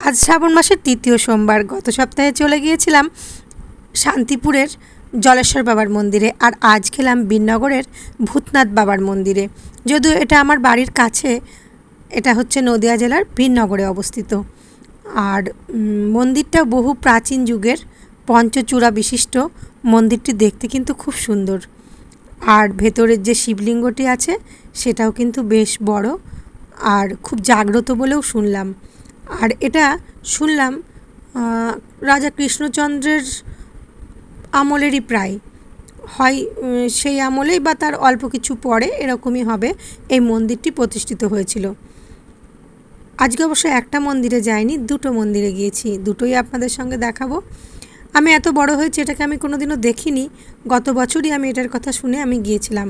আজ শ্রাবণ মাসের তৃতীয় সোমবার। গত সপ্তাহে চলে গিয়েছিলাম শান্তিপুরের জলেশ্বর বাবার মন্দিরে, আর আজ গেলাম বীরনগরের ভূতনাথ বাবার মন্দিরে। যদিও এটা আমার বাড়ির কাছে, এটা হচ্ছে নদিয়া জেলার বীরনগরে অবস্থিত। আর মন্দিরটা বহু প্রাচীন যুগের পঞ্চচূড়া বিশিষ্ট। মন্দিরটি দেখতে কিন্তু খুব সুন্দর, আর ভেতরের যে শিবলিঙ্গটি আছে সেটাও কিন্তু বেশ বড় আর খুব জাগ্রত বলেও শুনলাম। আর এটা শুনলাম রাজা কৃষ্ণচন্দ্রের আমলেরই প্রায় হয়, সেই আমলেই বা তার অল্প কিছু পরে এরকমই হবে এই মন্দিরটি প্রতিষ্ঠিত হয়েছিল। আজকে অবশ্য একটা মন্দিরে যাইনি, দুটো মন্দিরে গিয়েছি, দুটোই আপনাদের সঙ্গে দেখাবো। আমি এত বড় হয়েছি এটাকে আমি কোনোদিনও দেখিনি। গত বছরই আমি এটার কথা শুনে আমি গিয়েছিলাম,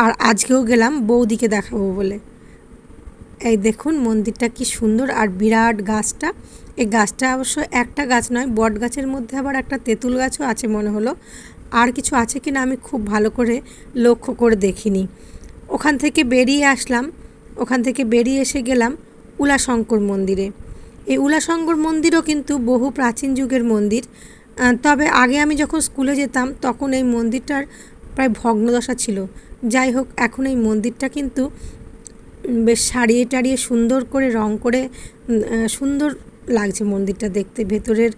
আর আজকেও গেলাম বৌদিকে দেখাবো বলে। এই দেখুন মন্দিরটা কি সুন্দর, আর বিরাট গাছটা। এই গাছটা অবশ্য একটা গাছ নয়, বট গাছের মধ্যে আবার একটা তেঁতুল গাছও আছে মনে হলো। আর কিছু আছে কি না আমি খুব ভালো করে লক্ষ্য করে দেখিনি। ওখান থেকে বেরিয়ে আসলাম, ওখান থেকে বেরিয়ে এসে গেলাম উলাশঙ্কর মন্দিরে। এই উলাশঙ্কর মন্দিরও কিন্তু বহু প্রাচীন যুগের মন্দির। তবে আগে আমি যখন স্কুলে যেতাম তখন এই মন্দিরটার প্রায় ভগ্নদশা ছিল। যাই হোক, এখন এই মন্দিরটা কিন্তু বেশ সারিয়ে টারিয়ে সুন্দর করে রং করে সুন্দর লাগছে মন্দিরটা দেখতে। ভেতরের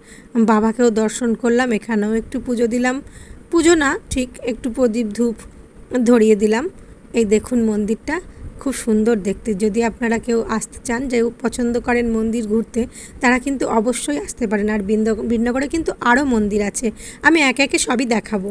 বাবাকেও দর্শন করলাম, এখানেও একটু পুজো দিলাম, পুজো না ঠিক একটু প্রদীপ ধূপ ধরিয়ে দিলাম। এই দেখুন মন্দিরটা খুব সুন্দর দেখতে। যদি আপনারা কেউ আসতে চান, যে পছন্দ করেন মন্দির ঘুরতে, তারা কিন্তু অবশ্যই আসতে পারেন। আর বীরনগরে কিন্তু আরও মন্দির আছে, আমি একে একে সবই দেখাবো।